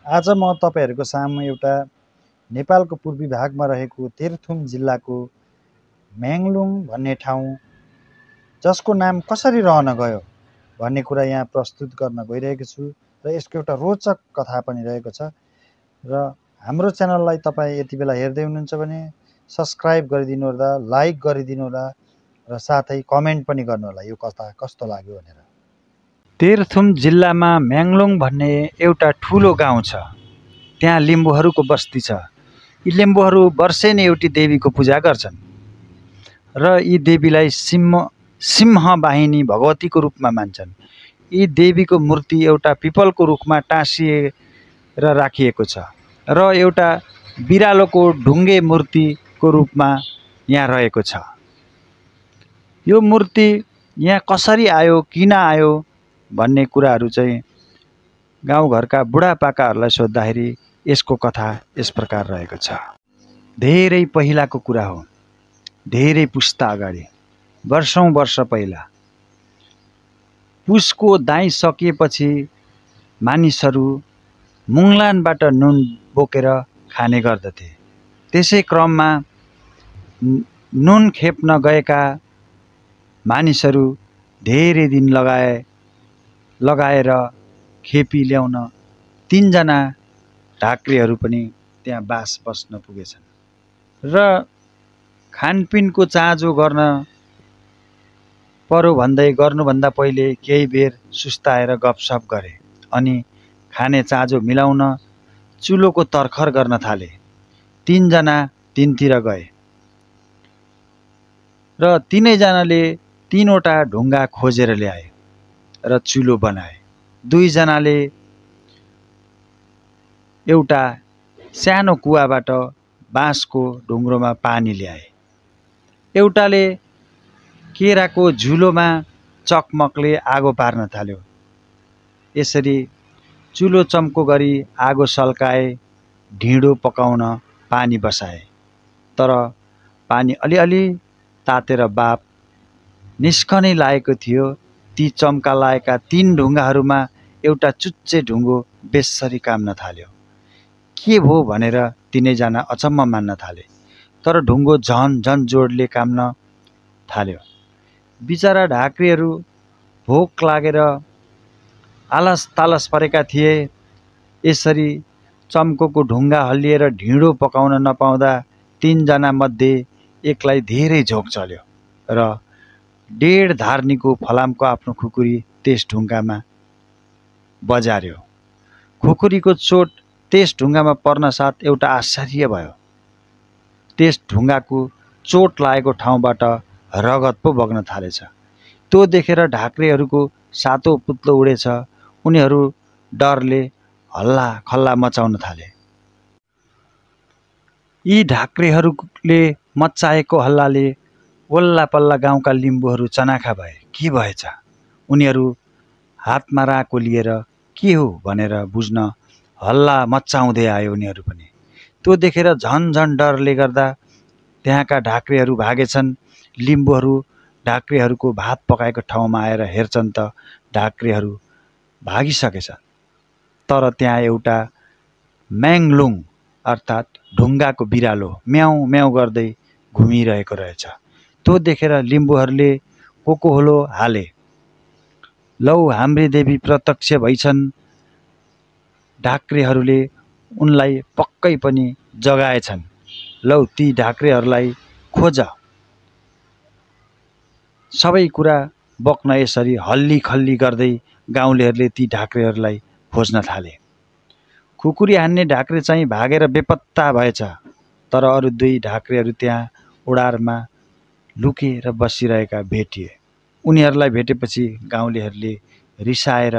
आज म तपाईहरुको सामु एउटा नेपालको पूर्वी भागमा रहेको तेह्रथुम जिल्लाको म्याङलुङ भन्ने ठाउँ जसको नाम कसरी रहन गयो भन्ने कुरा यहाँ प्रस्तुत गर्न गइरहेको छु र यसको एउटा रोचक कथा पनि रहेको छ र हाम्रो च्यानललाई तपाई यति बेला हेर्दै हुनुहुन्छ भने सब्स्क्राइब गरिदिनु होला, लाइक गरिदिनु होला र साथै कमेन्ट पनि गर्नु होला यो कथा कस्तो लाग्यो भनेर। तेह्रथुम जिल्लामा म्याङलुङ भन्ने एउटा ठूलो गाउँ छ। त्यहाँ लिम्बूहरूको बस्ती छ। यी लिम्बूहरू वर्षेनी एउटी देवीको पूजा गर्छन् र यी देवीलाई सिंहवाहिनी भगवतीको रूपमा मान्छन्। यी देवीको मूर्ति एउटा पिपलको रुखमा टाँसिएर राखिएको छ र एउटा बिरालोको ढुङ्गे मूर्तिको रूपमा यहाँ रहेको छ। यो मूर्ति यहाँ कसरी आयो, किन आयो भन्ने कुराहरू चाहिँ गाउँघरका बुढापाकाहरूलाई सोद्धाखेरि यसको कथा यस प्रकार रहेको छ। धेरै पहिलाको कुरा हो, धेरै पुस्ता अगाडि, वर्षौं वर्ष पहिला। पुसको दाइ सकिएपछि मानिसहरू मुङलानबाट नुन बोकेर खाने गर्दथे। त्यसै क्रममा नुन खेप्न गएका मानिसहरू धेरै दिन लगाएर खेपी ल्याउन 3 जना ढाक्रेहरू पनि त्यहाँ बास बस्न पुगेछन् र खानपिनको चाँजो गर्न पर्यो गर्नुभन्दा पहिले केही बेर सुस्ताएर गफसफ गरे अनि खाने चाँजो मिलाउन चुलोको तर्खर गर्न थाले। 3 जना तीनतिर गए र 3 जनाले 3वटा ढुङ्गा खोजेर ल्याए र चुलो बनाए। 2 जनाले एउटा सानो कुवाबाट बाँसको ढुङ्ग्रोमा पानी ल्याए। एउटाले केराको झुलोमा चकमकले आगो पार्न थाल्यो। यसरी चुलो चम्को गरी आगो सल्काए, ढिँडो पकाउन पानी बसाए। तर पानी अलिअलि तातेर बाप निस्कनै लागेको थियो। ती चम्का लागेका 3 ढुङ्गाहरूमा एउटा चुच्चे ढुङ्गो बेस्सरी काम्न थाल्यो। के भो भनेर 3 जना अचम्म मान्न थाले। तर ढुङ्गो झन जोडले काम्न थाल्यो। बिचरा ढाक्रेहरू भोक लागेर आलस तालस परेका थिए। यसरी चम्कोको ढुङ्गा हल्लिएर ढिँडो पकाउन नपाउँदा 3 जना मध्ये एकलाई धेरै झोक चल्यो र 1.5 धार्नीको फलामको आफ्नो खुकुरी त्यस ढुङ्गामा बजार्यो। खुकुरीको चोट त्यस ढुङ्गामा पर्न साथ एउटा आश्चर्य भयो। त्यस ढुङ्गाको चोट लागेको ठाउँबाट रगत पो बग्न थालेछ। त्यो देखेर ढाक्रेहरूको सातो पुत्लो उडेछ। उनीहरू डरले हल्ला खल्ला मचाउन थाले। यी ढाक्रेहरूले मचाएको हल्लाले वल्ला पल्ला गाउँका लिम्बूहरू चनाखा भए। के भएछ? उनीहरू हातमा राको लिएर के हो भनेर बुझ्न हल्ला मचाउँदै आयो उनीहरू पनि। त्यो देखेर झन डरले गर्दा त्यहाँका ढाक्रेहरू भागेछन्। लिम्बूहरू ढाक्रेहरूको भात पकाएको ठाउँमा आएर हेर्छन् त ढाक्रेहरू भागिसकेछन्। तर त्यहाँ एउटा म्याङलुङ अर्थात् ढुङ्गाको बिरालो म्याउ म्याउ गर्दै घुमिरहेको रहेछ। त्यो देखेर लिम्बूहरूले कोकोहोलो हाले। लौ हाम्री देवी प्रत्यक्ष भइछन्। ढाक्रेहरूले उनलाई पक्कै पनि जगाएछन्। लौ ती ढाक्रेहरूलाई खोज। सबै कुरा बक्न यसरी हल्ली खल्ली गर्दै गाउँलेहरूले ती ढाक्रेहरूलाई खोज्न थाले। खुकुरी हान्ने ढाक्रे चाहिँ भागेर बेपत्ता भएछ। तर अरू 2 ढाक्रेहरू त्यहाँ ओडारमा लुकेर बसिरहेका भेटिए। उनीहरूलाई भेटेपछि गाउँलेहरूले रिसाएर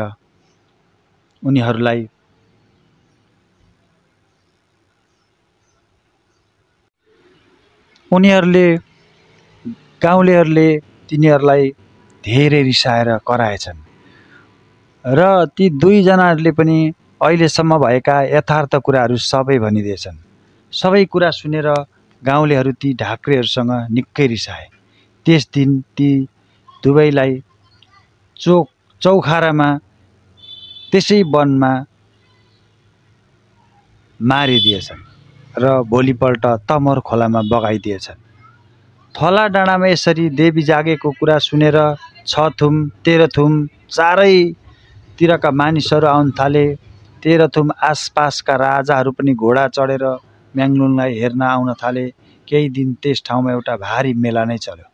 गाउँलेहरूले तिनीहरूलाई धेरै रिसाएर कराएछन् र ती 2 जनाहरूले पनि अहिलेसम्म भएका यथार्थ कुराहरू सबै भनिदिएछन्। सबै कुरा सुनेर गाउँलेहरू ती ढाक्रेहरूसँग निकै रिसाए। त्यस दिन ती दुवैलाई चौखारामा त्यसै वनमा मारिदिएछन् र भोलिपल्ट तमोर खोलामा बगाइदिएछन्। थला डाँडामा यसरी देवी जागेको कुरा सुनेर छथुम तेह्रथुम चारैतिरका मानिसहरू आउन थाले। तेह्रथुम आसपासका राजाहरू पनि घोडा चढेर म्याङलुङलाई हेर्न आउन थाले। केही दिन त्यस ठाउँमा एउटा भारी मेला नै चल्यो।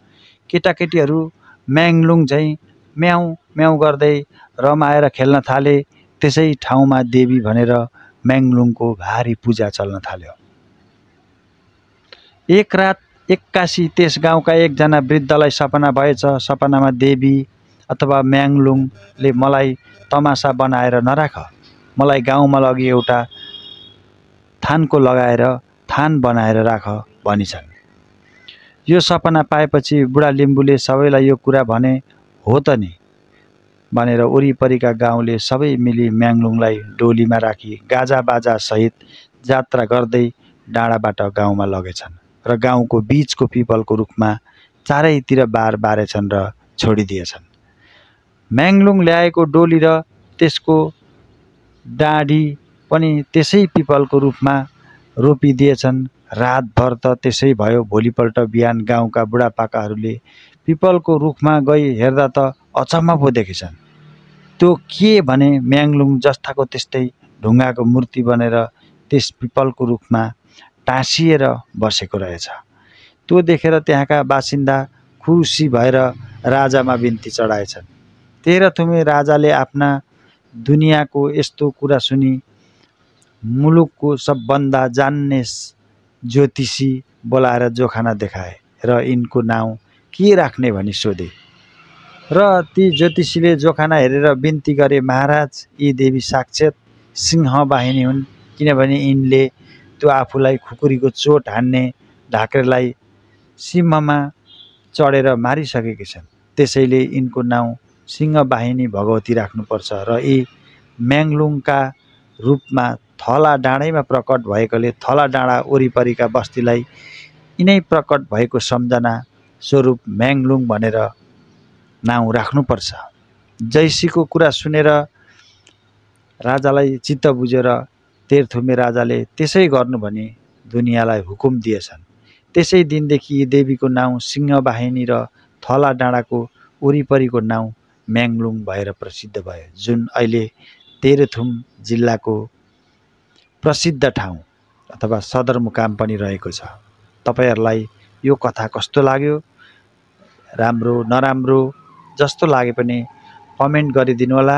केटाकेटीहरू म्याङलुङ झैँ म्याउ म्याउ गर्दै रमाएर खेल्न थाले। त्यसै ठाउँमा देवी भनेर म्याङलुङको भारी पूजा चल्न थाल्यो। एक रात एक्कासी त्यस गाउँका एकजना वृद्धलाई सपना भएछ। सपनामा देवी अथवा म्याङलुङले मलाई तमासा बनाएर नराख, मलाई गाउँमा लगी एउटा थानको लगाएर थान बनाएर राख भनिछन्। यो सपना पाएपछि बुढा लिम्बुले सबैलाई यो कुरा भने, हो त नि भनेर वरिपरिका गाउँले सबै मिली म्याङलुङलाई डोलीमा राखी गाजाबाजा सहित जात्रा गर्दै डाँडाबाट गाउँमा लगेछन् र गाउँको बीचको पिपलको रुखमा चारैतिर बार बारेछन् र छोडिदिएछन्। म्याङलुङ ल्याएको डोली र त्यसको डाँडी पनि त्यसै पिपलको रुखमा रोपिदिएछन्। रातभर त त्यसै भयो। भोलिपल्ट बिहान गाउँका बुढापाकाहरूले पिपलको रुखमा गई हेर्दा त अचम्म पो देखेछन्। त्यो के भने म्याङलुङ जस्ताको त्यस्तै ढुङ्गाको मूर्ति बनेर त्यस पिपलको रुखमा टाँसिएर बसेको रहेछ। त्यो देखेर त्यहाँका बासिन्दा खुसी भएर राजामा बिन्ती चढाएछन्। तेह्रथुमे राजाले आफ्ना दुनियाँको यस्तो कुरा सुनि मुलुकको सबभन्दा जान्ने ज्योतिषी बोलाएर जोखाना देखाए र यिनको नाउँ के राख्ने भनी सोधे। र ती ज्योतिषीले जोखाना हेरेर बिन्ती गरे, महाराज यी देवी साक्षात सिंहवाहिनी हुन्, किनभने यिनले त्यो आफूलाई खुकुरीको चोट हान्ने ढाक्रेलाई सिंहमा चढेर मारिसकेकी छन्। त्यसैले यिनको नाउँ सिंहवाहिनी भगवती राख्नुपर्छ र यी म्याङलुङका रूपमा थला डाँडैमा प्रकट भएकोले थला डाँडा वरिपरिका बस्तीलाई यिनै प्रकट भएको सम्झना स्वरूप म्याङलुङ भनेर नाउँ राख्नुपर्छ। जैसीको कुरा सुनेर राजालाई चित्त बुझेर तेह्रथुमे राजाले त्यसै गर्नु भनी दुनियाँलाई हुकुम दिएछन्। त्यसै दिनदेखि यी देवीको नाउँ सिंहवाहिनी र थला डाँडाको वरिपरिको नाउँ म्याङलुङ भएर प्रसिद्ध भयो, जुन अहिले तेह्रथुम जिल्लाको प्रसिद्ध ठाउँ अथवा सदरमुकाम पनि रहेको छ। तपाईहरुलाई यो कथा कस्तो लाग्यो, राम्रो नराम्रो जस्तो लागे पनि कमेन्ट गरिदिनु होला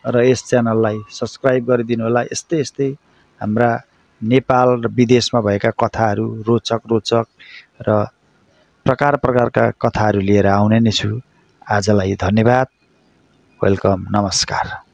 र यस च्यानललाई सब्स्क्राइब गरिदिनु होला। यस्तै हाम्रा नेपाल र विदेशमा भएका कथाहरू रोचक र प्रकारका कथाहरू लिएर आउने नै छु। आजलाई धन्यवाद। वेलकम, नमस्कार।